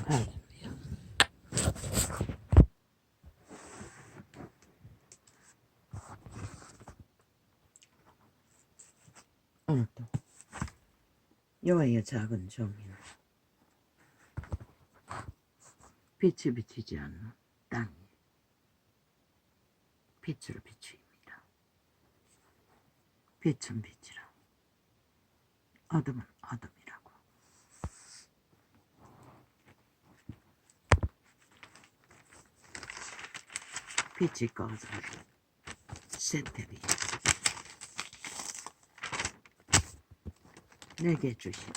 할렐루야. 오늘도 여호와의 작은 종이는 빛이 비치지 않는 땅에 빛으로 비추입니다. 빛은 빛이라 어둠은 어둠이라고. 빛이 꺼져도 세탭이 내게 주신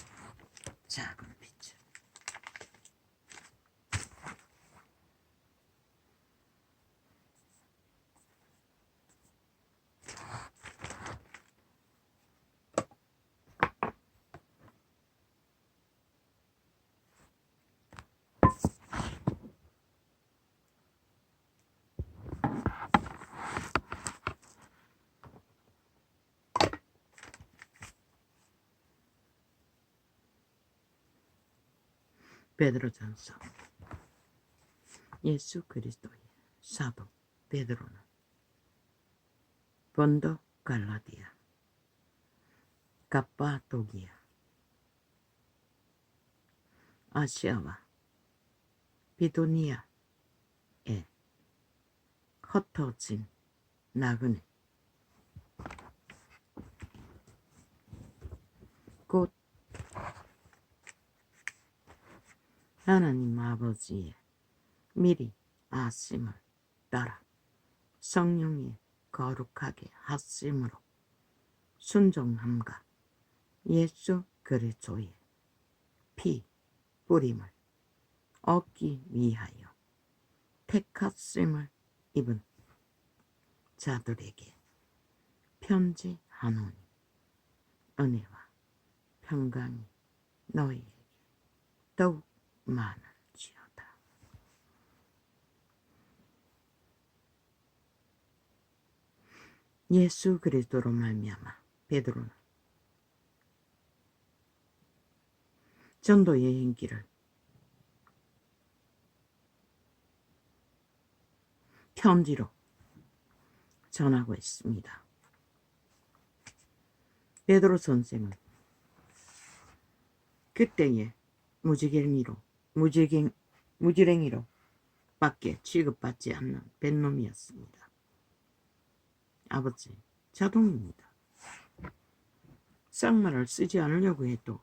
작은 빛. 베드로전서. 예수 그리스도의 사도 베드로는 본도, 갈라디아, 갑바도기아, 아시아와 비두니아에 흩어진 나그네 곧 하나님 아버지의 미리 아심을 따라 성령의 거룩하게 하심으로 순종함과 예수 그리스도의 피 뿌림을 얻기 위하여 택하심을 입은 자들에게 편지하노니 은혜와 평강이 너희에게 더욱 많을지어다. 예수 그리스도로 말미암아 베드로는 전도 여행길을 편지로 전하고 있습니다. 베드로 선생은 그때의 무지랭이로 밖에 취급받지 않는 뱃놈이었습니다. 아버지 자동입니다. 쌍말을 쓰지 않으려고 해도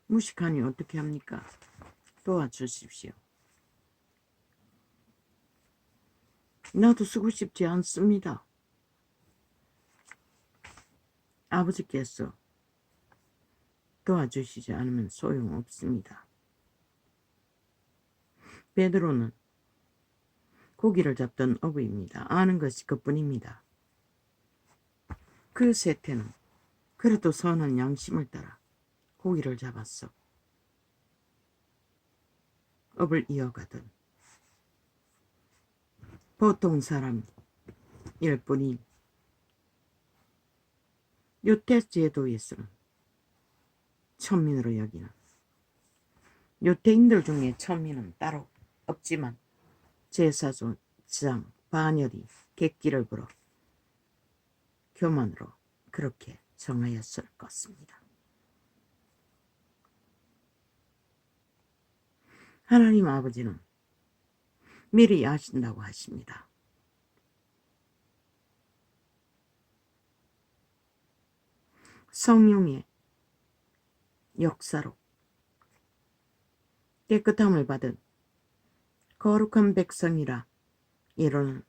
무식하니 어떻게 합니까? 도와주십시오. 나도 쓰고 싶지 않습니다. 아버지께서 도와주시지 않으면 소용없습니다. 베드로는 고기를 잡던 어부입니다. 아는 것이 그뿐입니다. 그 세태는 그래도 선한 양심을 따라 고기를 잡았어. 업을 이어가던 보통 사람일 뿐인 유대 제도에서는 천민으로 여기는 유대인들 중에 천민은 따로 없지만 제사장 반열이 객기를 불어 교만으로 그렇게 정하였을 것입니다. 하나님 아버지는 미리 아신다고 하십니다. 성령의 역사로 깨끗함을 받은 거룩한 백성이라 이르는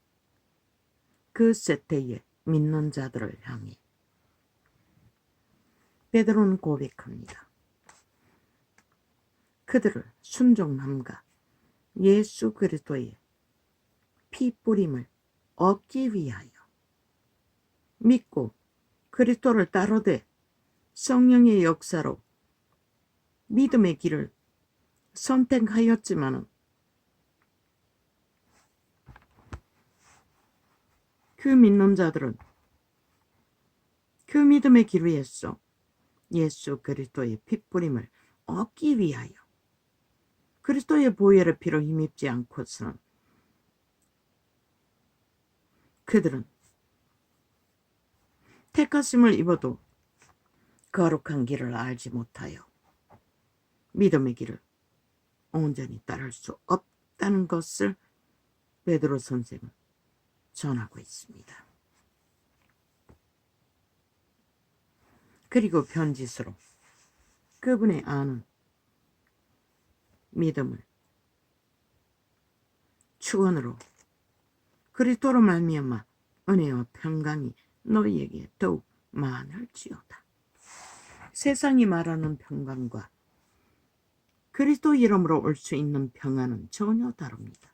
그 세태의 믿는 자들을 향해 베드로는 고백합니다. 그들을 순종함과 예수 그리스도의 피 뿌림을 얻기 위하여 믿고 그리스도를 따르되 성령의 역사로 믿음의 길을 선택하였지만 그 믿는 자들은 그 믿음의 길 위에서 예수 그리스도의 피 뿌림을 얻기 위하여 그리스도의 보혈의 피로 힘입지 않고서는 그들은 택하심을 입어도 거룩한 길을 알지 못하여 믿음의 길을 온전히 따를 수 없다는 것을 베드로 선생은 전하고 있습니다. 그리고 편지서로 그분의 아는 믿음을 축원으로 그리스도로 말미암아 은혜와 평강이 너희에게 더욱 많을지어다. 세상이 말하는 평강과 그리스도 이름으로 올 수 있는 평안은 전혀 다릅니다.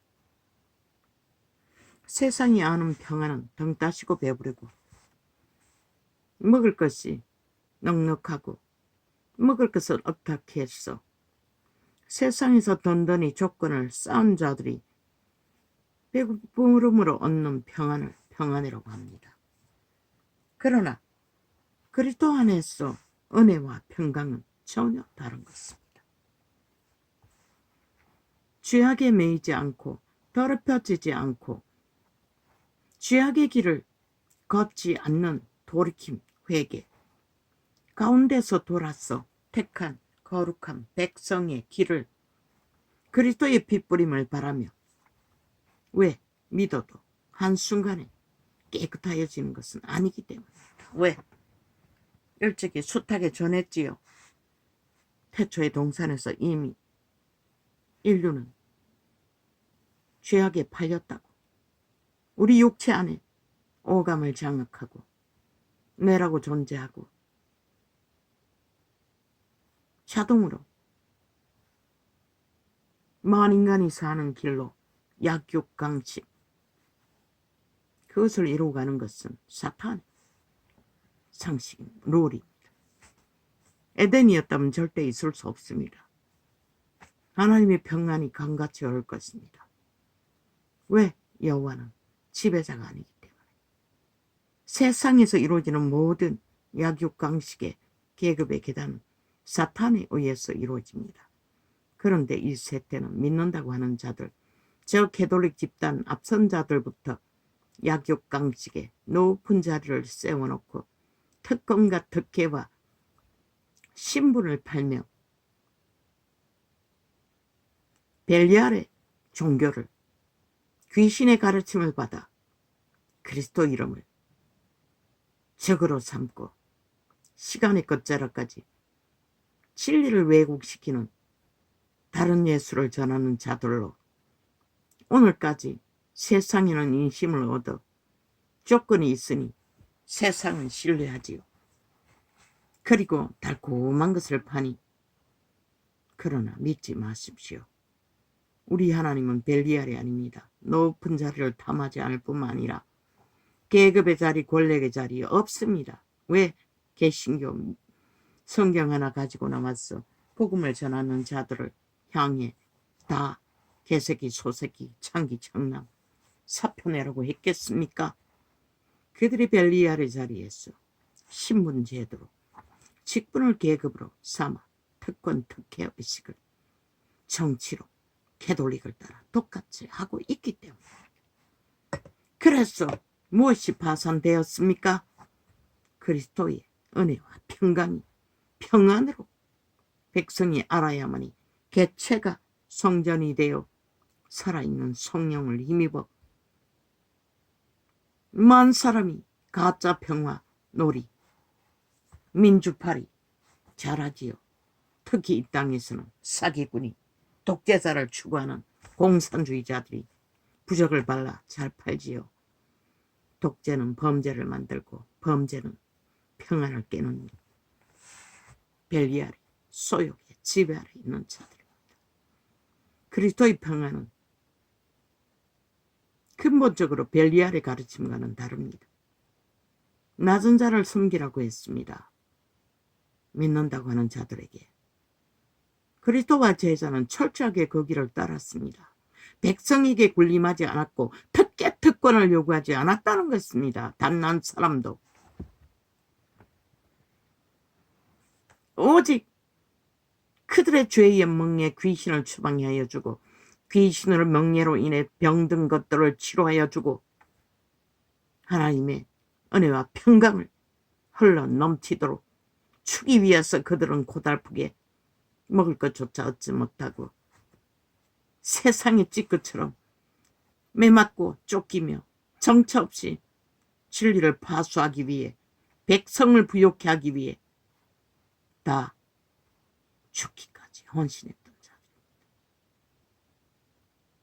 세상이 아는 평안은 등 따시고 배부르고 먹을 것이 넉넉하고 먹을 것을 어떻게 해서 세상에서 든든히 조건을 쌓은 자들이 배고픔으로 얻는 평안을 평안이라고 합니다. 그러나 그리스도 안에서 은혜와 평강은 전혀 다른 것입니다. 죄악에 매이지 않고 더럽혀지지 않고 죄악의 길을 걷지 않는 돌이킴, 회개 가운데서 돌아서 택한 거룩한 백성의 길을 그리스도의 핏부림을 바라며 왜 믿어도 한순간에 깨끗하여지는 것은 아니기 때문입니다. 왜? 일찍이 숱하게 전했지요. 태초의 동산에서 이미 인류는 죄악에 팔렸다고. 우리 육체 안에 오감을 장악하고 뇌라고 존재하고 자동으로 만인간이 사는 길로 약육강식 그것을 이루어가는 것은 사탄의 상식입니다. 룰입니다. 에덴이었다면 절대 있을 수 없습니다. 하나님의 평안이 강같이 올 것입니다. 왜? 여호와는 지배자가 아니기 때문에. 세상에서 이루어지는 모든 약육강식의 계급의 계단은 사탄에 의해서 이루어집니다. 그런데 이 세대는 믿는다고 하는 자들, 저 캐톨릭 집단 앞선 자들부터 약육강식의 높은 자리를 세워놓고 특권과 특혜와 신분을 팔며 벨리알의 종교를 귀신의 가르침을 받아 그리스도 이름을 적으로 삼고 시간의 끝자락까지 진리를 왜곡시키는 다른 예수를 전하는 자들로 오늘까지 세상에는 인심을 얻어 조건이 있으니 세상은 신뢰하지요. 그리고 달콤한 것을 파니 그러나 믿지 마십시오. 우리 하나님은 벨리알이 아닙니다. 높은 자리를 탐하지 않을 뿐만 아니라 계급의 자리, 권력의 자리 없습니다. 왜? 개신교 성경 하나 가지고 나와서 복음을 전하는 자들을 향해 다 개새끼, 소새끼, 창기, 청남 사표내라고 했겠습니까? 그들이 벨리알의 자리에서 신분 제도로 직분을 계급으로 삼아 특권, 특혜 의식을 정치로 캐톨릭을 따라 똑같이 하고 있기 때문에 그래서 무엇이 파산되었습니까? 그리스도의 은혜와 평강이 평안으로 백성이 알아야만이 개체가 성전이 되어 살아있는 성령을 힘입어 만 사람이 가짜 평화 놀이 민주파리 잘하지요. 특히 이 땅에서는 사기꾼이 독재자를 추구하는 공산주의자들이 부적을 발라 잘 팔지요. 독재는 범죄를 만들고 범죄는 평안을 깨는 벨리알의 소욕의 지배 아래 있는 자들입니다. 그리스도의 평안은 근본적으로 벨리알의 가르침과는 다릅니다. 낮은 자를 섬기라고 했습니다. 믿는다고 하는 자들에게. 그리스도와 제자는 철저하게 그 길을 따랐습니다. 백성에게 군림하지 않았고 특혜 특권을 요구하지 않았다는 것입니다. 단 한 사람도. 오직 그들의 죄의 멍에 귀신을 추방하여 해 주고 귀신으로 명예로 인해 병든 것들을 치료하여 주고 하나님의 은혜와 평강을 흘러 넘치도록 주기 위해서 그들은 고달프게 먹을 것조차 얻지 못하고 세상의 찌꺼처럼 매맞고 쫓기며 정처 없이 진리를 파수하기 위해 백성을 부욕케 하기 위해 다 죽기까지 헌신했던 자들입니다.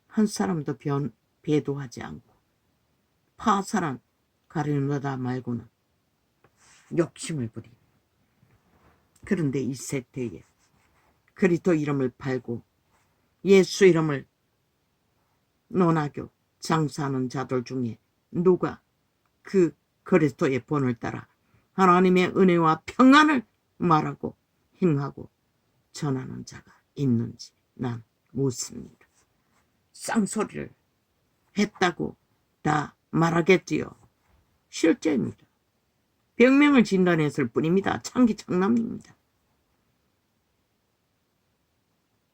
한 사람도 배도하지 않고 파산한 가룟유다 말고는 욕심을 부린. 그런데 이 세대에 그리스도 이름을 팔고 예수 이름을 논하교 장사하는 자들 중에 누가 그 그리스도의 본을 따라 하나님의 은혜와 평안을 말하고 행하고 전하는 자가 있는지 난 묻습니다. 쌍소리를 했다고 다 말하겠지요. 실제입니다. 병명을 진단했을 뿐입니다. 창기창남입니다.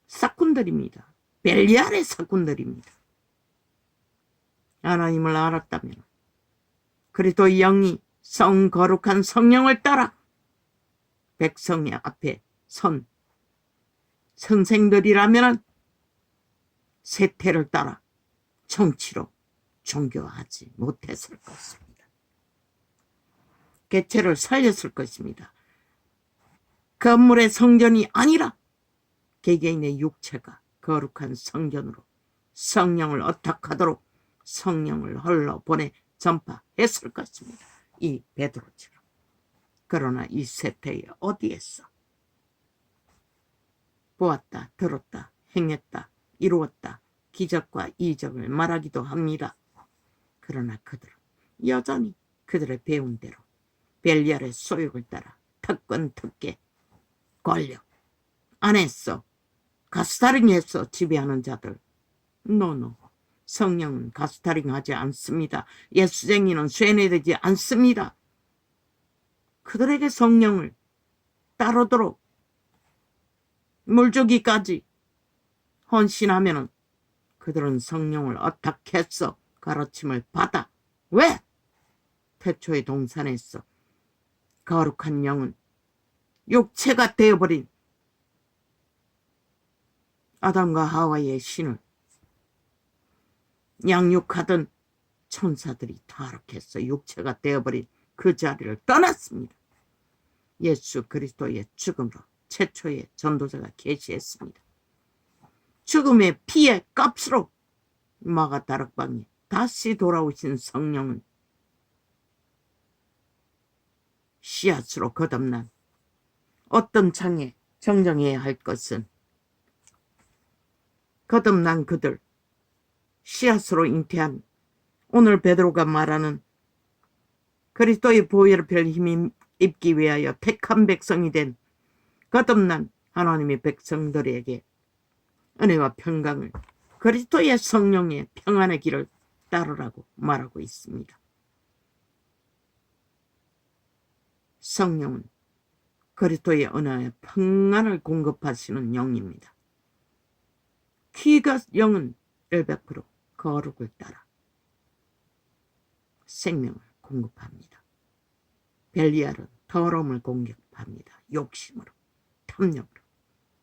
사꾼들입니다. 벨리알의 사꾼들입니다. 하나님을 알았다면 그리스도 영이 거룩한 성령을 따라 백성의 앞에 선 선생들이라면 세태를 따라 정치로 종교하지 못했을 것입니다. 개체를 살렸을 것입니다. 건물의 성전이 아니라 개개인의 육체가 거룩한 성전으로 성령을 어탁하도록 성령을 흘러보내 전파했을 것입니다. 이 베드로처럼. 그러나 이 세태에 어디에서 보았다, 들었다, 행했다, 이루었다, 기적과 이적을 말하기도 합니다. 그러나 그들은 여전히 그들의 배운 대로 벨리알의 소욕을 따라 특권, 특계, 권력 안에서 가스타링해서 지배하는 자들. 노노. 성령은 가스타링하지 않습니다. 예수쟁이는 쇠뇌되지 않습니다. 그들에게 성령을 따르도록 물주기까지 헌신하면은 그들은 성령을 어탁해서 가르침을 받아. 왜? 태초의 동산에서 거룩한 영은 육체가 되어버린 아담과 하와의 신을 양육하던 천사들이 타락해서 육체가 되어버린 그 자리를 떠났습니다. 예수 그리스도의 죽음으로 최초의 전도자가 계시했습니다. 죽음의 피의 값으로 마가다락방에 다시 돌아오신 성령은 씨앗으로 거듭난 어떤 창에 정정해야 할 것은 거듭난 그들, 씨앗으로 잉태한 오늘 베드로가 말하는 그리스도의 보혈을 별 힘이 입기 위하여 택한 백성이 된 거듭난 하나님의 백성들에게 은혜와 평강을 그리스도의 성령의 평안의 길을 따르라고 말하고 있습니다. 성령은 그리스도의 은혜와 평안을 공급하시는 영입니다. 키가 영은 100% 거룩을 따라 생명을 공급합니다. 벨리알은 더러움을 공격합니다. 욕심으로, 탐욕으로,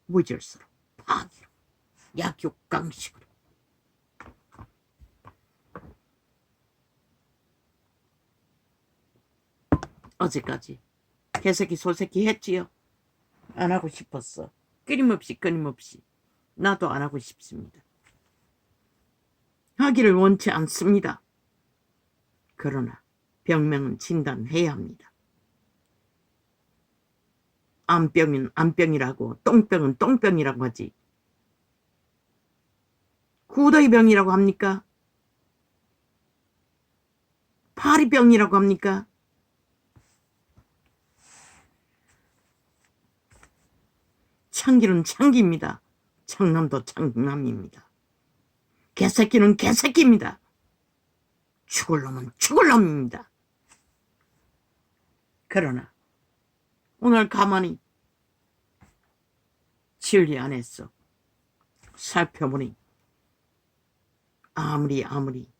무질서로, 파기로, 약육강식으로. 어제까지 개새끼 소새끼 했지요. 안 하고 싶었어. 끊임없이 나도 안 하고 싶습니다. 하기를 원치 않습니다. 그러나 병명은 진단해야 합니다. 암병은 암병이라고, 똥병은 똥병이라고 하지. 구더기병이라고 합니까? 파리병이라고 합니까? 창기는 창기입니다. 창남도 창남입니다. 개새끼는 개새끼입니다. 죽을 놈은 죽을 놈입니다. 그러나 오늘 가만히 진리 안에서 살펴보니 아무리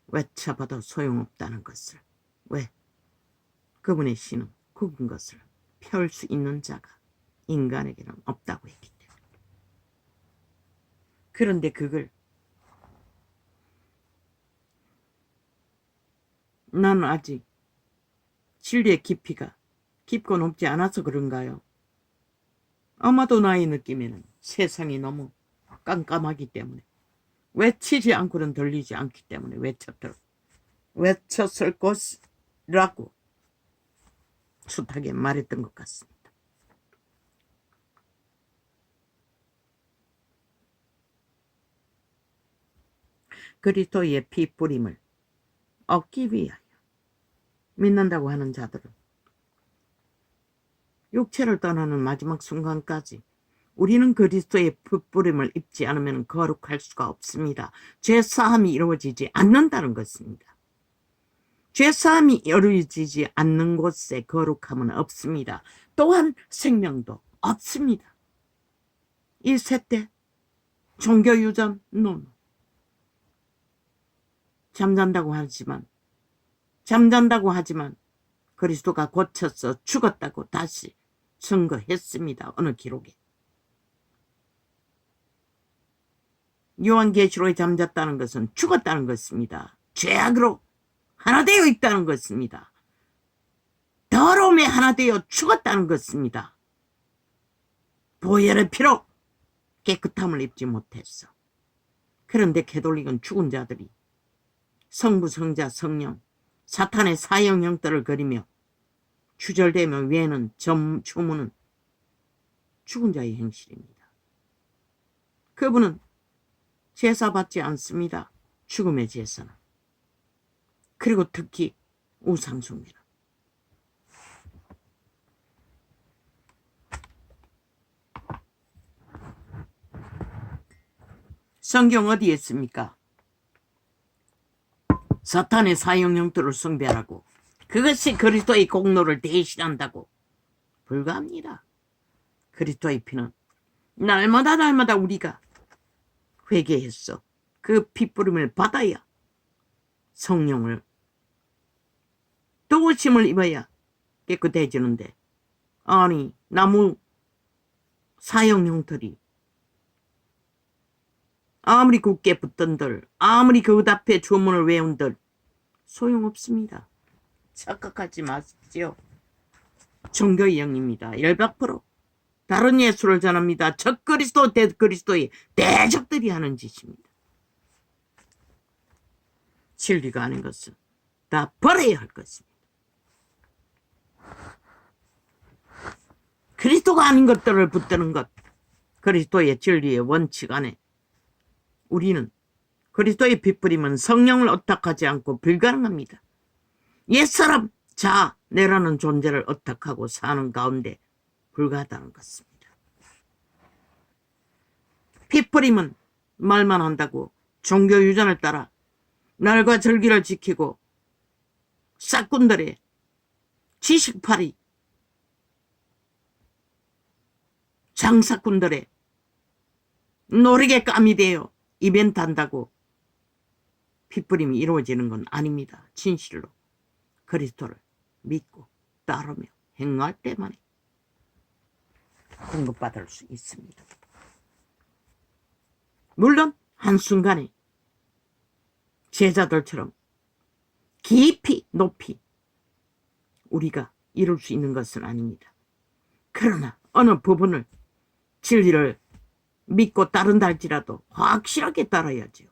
외쳐봐도 소용없다는 것을. 왜? 그분의 신은 굵은 것을 펼 수 있는 자가 인간에게는 없다고 했기 때문에. 그런데 그걸 나는 아직 진리의 깊이가 깊고 높지 않아서 그런가요? 아마도 나의 느낌에는 세상이 너무 깜깜하기 때문에 외치지 않고는 들리지 않기 때문에 외쳤을 것이라고 숱하게 말했던 것 같습니다. 그리스도의 피 뿌림을 얻기 위하여 믿는다고 하는 자들은 육체를 떠나는 마지막 순간까지 우리는 그리스도의 피 뿌림을 입지 않으면 거룩할 수가 없습니다. 죄사함이 이루어지지 않는다는 것입니다. 죄사함이 이루어지지 않는 곳에 거룩함은 없습니다. 또한 생명도 없습니다. 이 셋째, 종교유전, 노노. 잠잔다고 하지만 그리스도가 고쳐서 죽었다고 다시 증거했습니다. 어느 기록에. 요한계시록에 잠잤다는 것은 죽었다는 것입니다. 죄악으로 하나 되어 있다는 것입니다. 더러움에 하나 되어 죽었다는 것입니다. 보혈의 피로 깨끗함을 입지 못했어. 그런데 개돌릭은 죽은 자들이 성부, 성자, 성령, 사탄의 사형형들을 그리며 추절되며 외에는 점추무는 죽은 자의 행실입니다. 그분은 제사 받지 않습니다. 죽음의 제사는. 그리고 특히 우상숭배는. 성경 어디에 있습니까? 사탄의 사형형들을 숭배하라고. 그것이 그리스도의 공로를 대신한다고. 불가합니다. 그리스도의 피는 날마다 우리가 회개했어. 그 피뿌림을 받아야 성령을 도우심을 입어야 깨끗해지는데, 아니 나무 사형형들이 아무리 굳게 붙던들, 아무리 그 앞에 주문을 외운들 소용없습니다. 착각하지 마십시오. 종교의 영입니다. 열박포로 다른 예수를 전합니다. 적그리스도 대그리스도의 대적들이 하는 짓입니다. 진리가 아닌 것은 다 버려야 할 것입니다. 그리스도가 아닌 것들을 붙드는 것, 그리스도의 진리의 원칙 안에 우리는 그리스도의 핏부림은 성령을 어탁하지 않고 불가능합니다. 옛사람 자 내라는 존재를 어탁하고 사는 가운데 불가하다는 것입니다. 핏부림은 말만 한다고 종교유전을 따라 날과 절기를 지키고 싹군들의 지식팔이, 장사꾼들의 노리개감이 되어 이벤트 한다고 핏부림이 이루어지는 건 아닙니다. 진실로 그리스도를 믿고 따르며 행할 때만에 공급받을 수 있습니다. 물론 한순간에 제자들처럼 깊이 높이 우리가 이룰 수 있는 것은 아닙니다. 그러나 어느 부분을 진리를 믿고 따른다 할지라도 확실하게 따라야지요.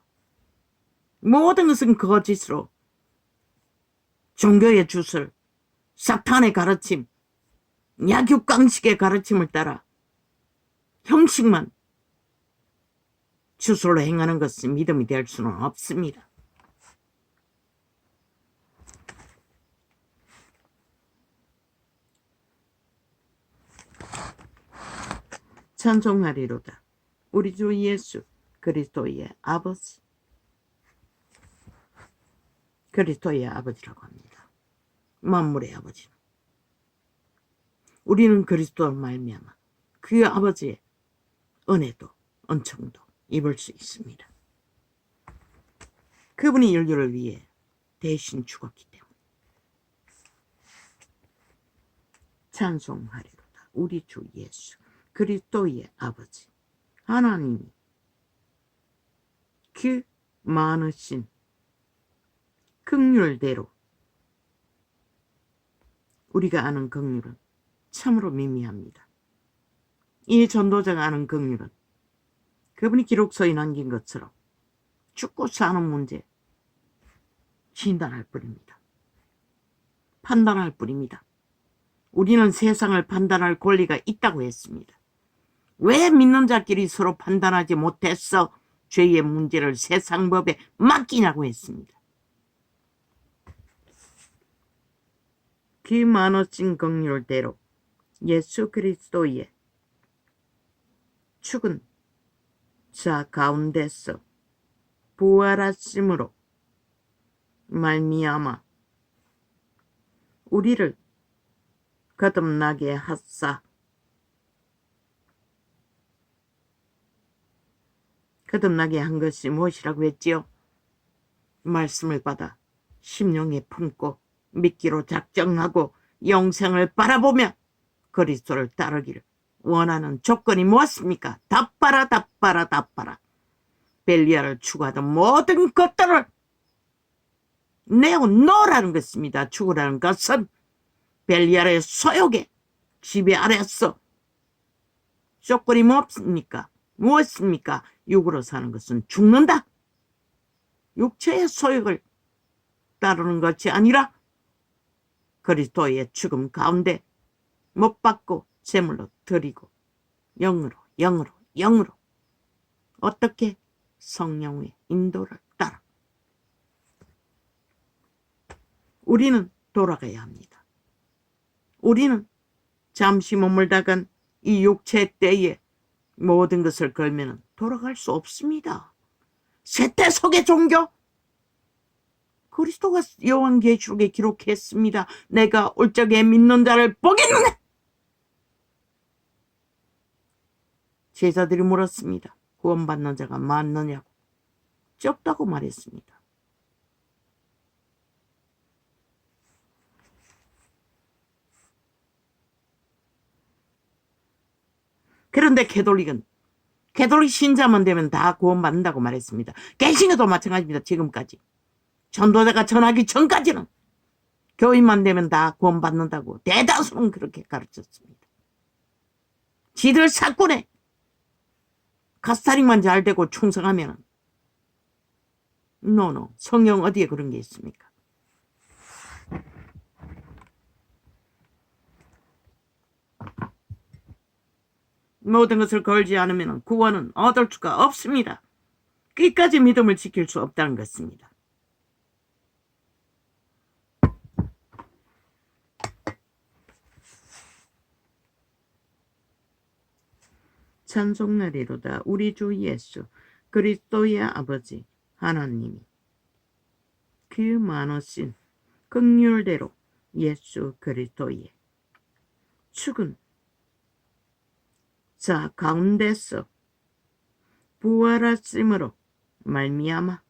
모든 것은 거짓으로 종교의 주술, 사탄의 가르침, 약육강식의 가르침을 따라 형식만 주술로 행하는 것은 믿음이 될 수는 없습니다. 찬송하리로다. 우리 주 예수 그리스도의 아버지. 그리스도의 아버지라고 합니다. 만물의 아버지는. 우리는 그리스도를 말미암아 그 아버지의 은혜도 은총도 입을 수 있습니다. 그분이 인류를 위해 대신 죽었기 때문에. 찬송하리로다. 우리 주 예수 그리스도의 아버지 하나님이 그 많으신 긍휼대로, 우리가 아는 긍휼은 참으로 미미합니다. 이 전도자가 아는 긍휼은 그분이 기록서에 남긴 것처럼 죽고 사는 문제 진단할 뿐입니다. 판단할 뿐입니다. 우리는 세상을 판단할 권리가 있다고 했습니다. 왜 믿는 자끼리 서로 판단하지 못했어? 죄의 문제를 세상 법에 맡기냐고 했습니다. 그 많으신 긍휼대로 예수 그리스도의 죽은 자 가운데서 부활하심으로 말미암아 우리를 거듭나게 하사, 거듭나게 한 것이 무엇이라고 했지요? 말씀을 받아 심령에 품고 믿기로 작정하고 영생을 바라보며 그리스도를 따르기를 원하는 조건이 무엇입니까? 답바라 답바라 답바라. 벨리아를 추구하던 모든 것들을 내어놓으라는 것입니다. 죽으라는 것은 벨리아의 소욕에 지배 아래서 조건이 무엇입니까? 무엇입니까? 육으로 사는 것은 죽는다. 육체의 소욕을 따르는 것이 아니라 그리스도의 죽음 가운데 못 박고 제물로 드리고 영으로 어떻게? 성령의 인도를 따라 우리는 돌아가야 합니다. 우리는 잠시 머물다간 이 육체 때에 모든 것을 걸면 돌아갈 수 없습니다. 세대 속의 종교, 그리스도가 요한계시록에 기록했습니다. 내가 올 적에 믿는 자를 보겠느냐? 제자들이 물었습니다. 구원받는 자가 많느냐고. 적다고 말했습니다. 그런데 캐톨릭 신자만 되면 다 구원받는다고 말했습니다. 개신교도 마찬가지입니다. 지금까지. 전도자가 전하기 전까지는 교인만 되면 다 구원받는다고 대다수는 그렇게 가르쳤습니다. 지들 사건에 갓사링만 잘 되고 충성하면 노 성경 어디에 그런 게 있습니까? 모든 것을 걸지 않으면 구원은 얻을 수가 없습니다. 끝까지 믿음을 지킬 수 없다는 것입니다. 찬송하리로다. 우리 주 예수 그리스도의 아버지 하나님이 그 많으신 긍휼대로 예수 그리스도의 죽은 자 가운데서 부활하심으로 말미암아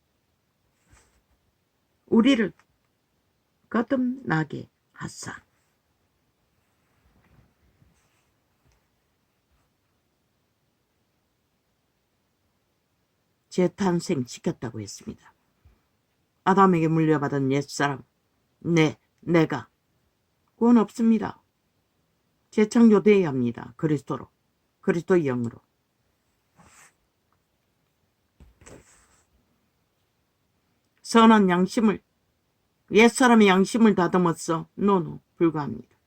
우리를 거듭나게 하사 재탄생시켰다고 했습니다. 아담에게 물려받은 옛사람, 내가 구원 없습니다. 재창조되어야 합니다. 그리스도로, 그리스도의 영으로. 선한 양심을, 옛사람의 양심을 다듬었어. 불가합니다.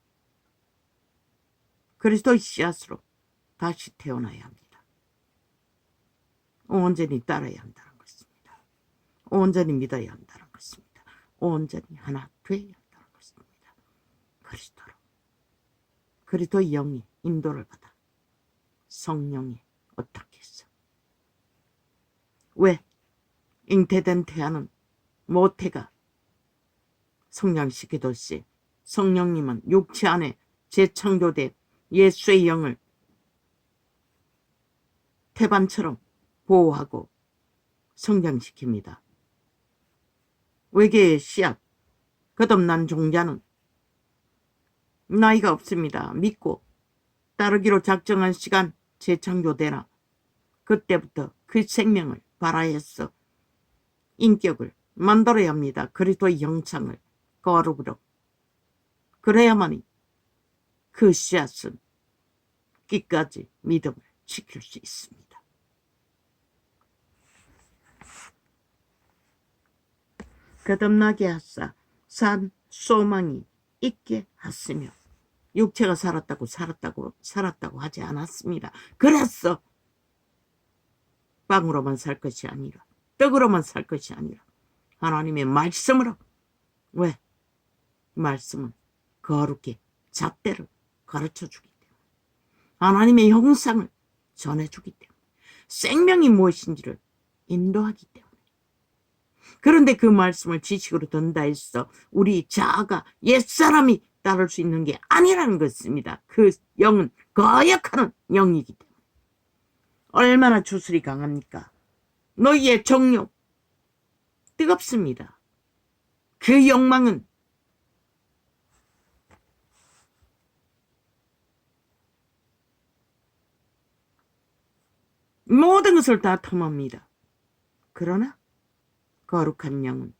그리스도의 씨앗으로 다시 태어나야 합니다. 온전히 따라야 한다는 것입니다. 온전히 믿어야 한다는 것입니다. 온전히 하나 되어야 한다는 것입니다. 그리스도로. 그리스도의 영이 인도를 받아 성령이 어떻게 했어? 왜? 잉태된 태아는 모태가 성장시키듯이 성령님은 육체 안에 재창조된 예수의 영을 태반처럼 보호하고 성장시킵니다. 외계의 씨앗, 거듭난 종자는 나이가 없습니다. 믿고 따르기로 작정한 시간 재창조되나 그때부터 그 생명을 발화해서 인격을 만들어야 합니다. 그리스도의 형상을 거룩으로. 그래야만이 그 씨앗은 끝까지 믿음을 지킬 수 있습니다. 거듭나게 하사 산 소망이 있게 하시며 육체가 살았다고 하지 않았습니다. 그래서 빵으로만 살 것이 아니라 떡으로만 살 것이 아니라 하나님의 말씀으로. 왜? 말씀은 거룩히 잣대를 가르쳐주기 때문에 하나님의 형상을 전해주기 때문에 생명이 무엇인지를 인도하기 때문에. 그런데 그 말씀을 지식으로 든다 해서 우리 자아가 옛사람이 따를 수 있는 게 아니라는 것입니다. 그 영은 거역하는 영이기 때문에. 얼마나 주술이 강합니까? 너희의 정욕 뜨겁습니다. 그 욕망은 모든 것을 다 탐합니다. 그러나 거룩한 영은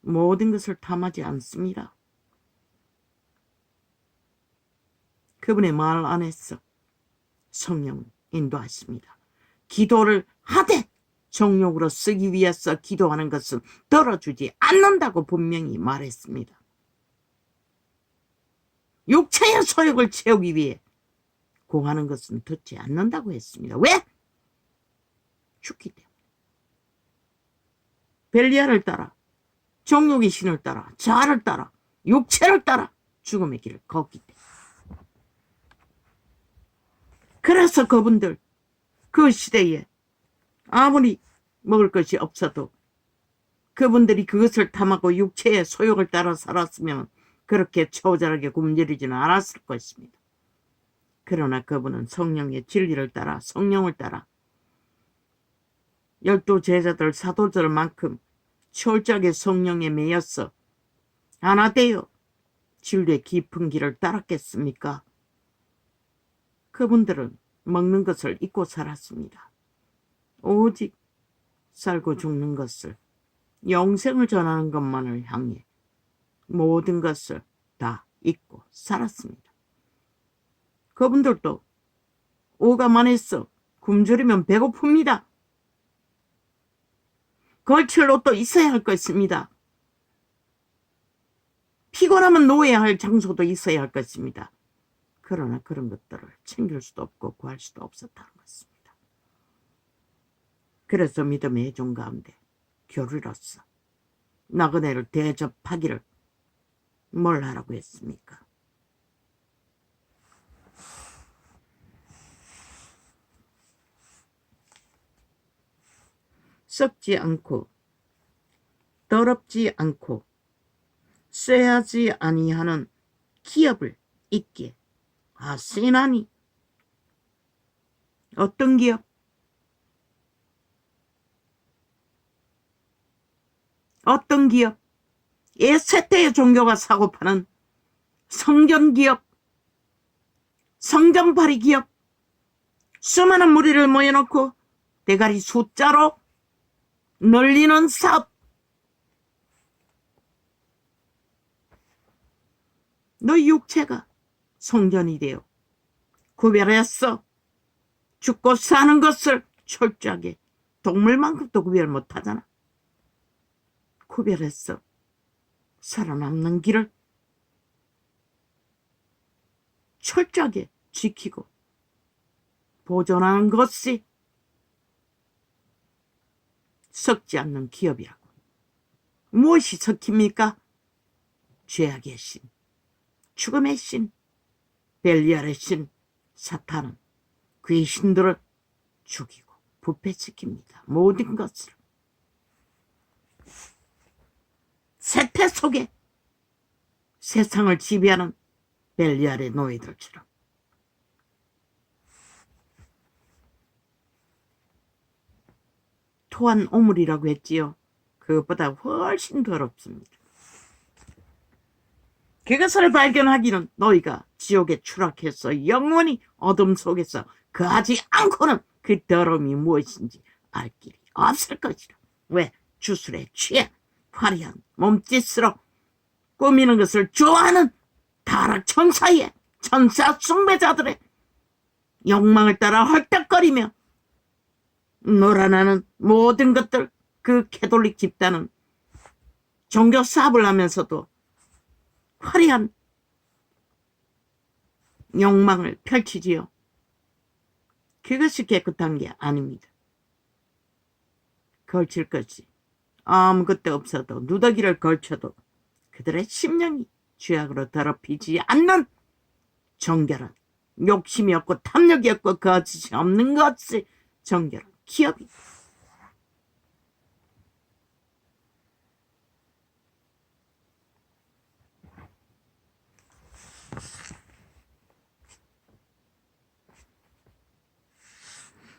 모든 것을 탐하지 않습니다. 그분의 말 안에서 성령은 인도하십니다. 기도를 하되 정욕으로 쓰기 위해서 기도하는 것은 들어주지 않는다고 분명히 말했습니다. 육체의 소욕을 채우기 위해 구하는 것은 듣지 않는다고 했습니다. 왜? 죽기 때문에. 벨리알을 따라, 정욕의 신을 따라, 자아를 따라, 육체를 따라 죽음의 길을 걷기 때문에. 그래서 그분들 그 시대에 아무리 먹을 것이 없어도 그분들이 그것을 탐하고 육체의 소욕을 따라 살았으면 그렇게 처절하게 굶주리지는 않았을 것입니다. 그러나 그분은 성령의 진리를 따라 성령을 따라 12 제자들 사도들만큼 철저하게 성령에 매여서 하나 되어 진리의 깊은 길을 따랐겠습니까? 그분들은 먹는 것을 잊고 살았습니다. 오직 살고 죽는 것을, 영생을 전하는 것만을 향해 모든 것을 다 잊고 살았습니다. 그분들도 오가만해서 굶주리면 배고픕니다. 걸칠 옷도 있어야 할 것입니다. 피곤하면 놓아야 할 장소도 있어야 할 것입니다. 그러나 그런 것들을 챙길 수도 없고 구할 수도 없었다는 것입니다. 그래서 믿음의 애종 가운데 교류로서 나그네를 대접하기를 뭘 하라고 했습니까? 썩지 않고 더럽지 않고 쇠하지 아니하는 기업을 있게 하시나니. 어떤 기업? 어떤 기업? 옛세대의 종교가 사고파는 성전기업, 성전팔이 기업, 수많은 무리를 모여놓고 대가리 숫자로 늘리는 사업. 너 육체가 성전이 되어 구별했어. 죽고 사는 것을 철저하게, 동물만큼도 구별 못하잖아. 구별했어. 살아남는 길을 철저하게 지키고 보존하는 것이 썩지 않는 기업이라고. 무엇이 썩힙니까? 죄악의 신, 죽음의 신, 벨리알의 신, 사탄은 그의 신들을 죽이고 부패시킵니다. 모든 것을. 세태 속에 세상을 지배하는 벨리알의 노예들처럼. 토한 오물이라고 했지요. 그것보다 훨씬 더럽습니다. 그것을 발견하기는 너희가 지옥에 추락해서 영원히 어둠 속에서 거하지 않고는 그 더러움이 무엇인지 알 길이 없을 것이라. 왜? 주술에 취해 화려한 몸짓으로 꾸미는 것을 좋아하는 타락 천사의 천사 숭배자들의 욕망을 따라 헐떡거리며 놀아나는 모든 것들. 그 캐톨릭 집단은 종교 사업을 하면서도 화려한 욕망을 펼치지요. 그것이 깨끗한 게 아닙니다. 걸칠 것이 아무것도 없어도 누더기를 걸쳐도 그들의 심령이 죄악으로 더럽히지 않는 정결한, 욕심이 없고 탐욕이 없고 거짓이 없는 것이 정결한 기업입니다.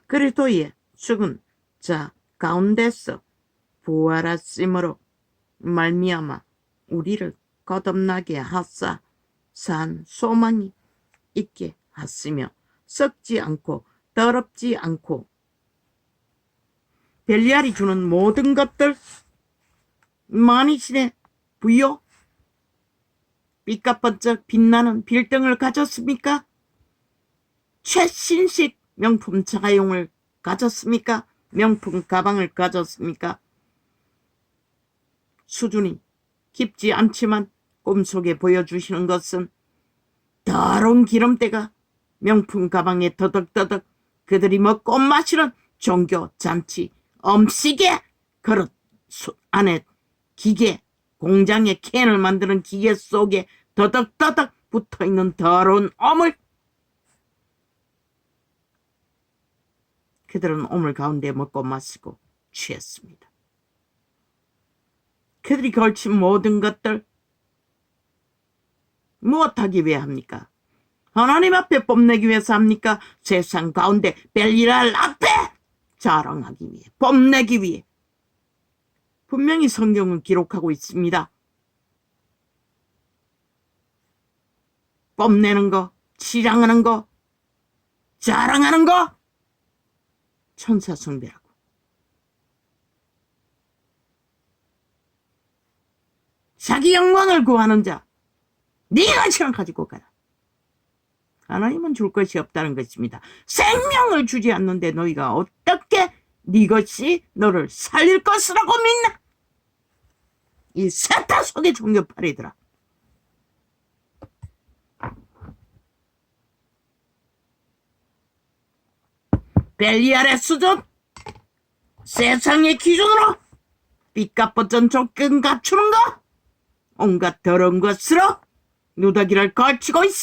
그리스도의 죽은 자 가운데서 부활하심으로 말미암아 우리를 거듭나게 하사 산 소망이 있게 하시며 썩지 않고 더럽지 않고 벨리알이 주는 모든 것들 만이신의 부요 삐까번쩍 빛나는 빌등을 가졌습니까? 최신식 명품 자가용을 가졌습니까? 명품 가방을 가졌습니까? 수준이 깊지 않지만 꿈속에 보여주시는 것은 더러운 기름때가 명품 가방에 더덕더덕 그들이 먹고 마시는 종교 잔치 음식의 그릇 안에 기계 공장의 캔을 만드는 기계 속에 더덕더덕 붙어있는 더러운 오물. 그들은 오물 가운데 먹고 마시고 취했습니다. 그들이 걸친 모든 것들 무엇하기 위해 합니까? 하나님 앞에 뽐내기 위해서 합니까? 세상 가운데 벨리알 앞에 자랑하기 위해, 뽐내기 위해. 분명히 성경은 기록하고 있습니다. 뽐내는 거, 치장하는 거, 자랑하는 거 천사 숭배라고. 자기 영광을 구하는 자, 네가 시간 가지고 가라. 하나님은 줄 것이 없다는 것입니다. 생명을 주지 않는데 너희가 어떻게 네 것이 너를 살릴 것이라고 믿나? 이 사탄 속의 종교파리들아. 벨리알의 수준, 세상의 기준으로 삐까뻔쩍 조건 갖추는 거, 온갖 더러운 것으로 누더기를 걸치고 있어.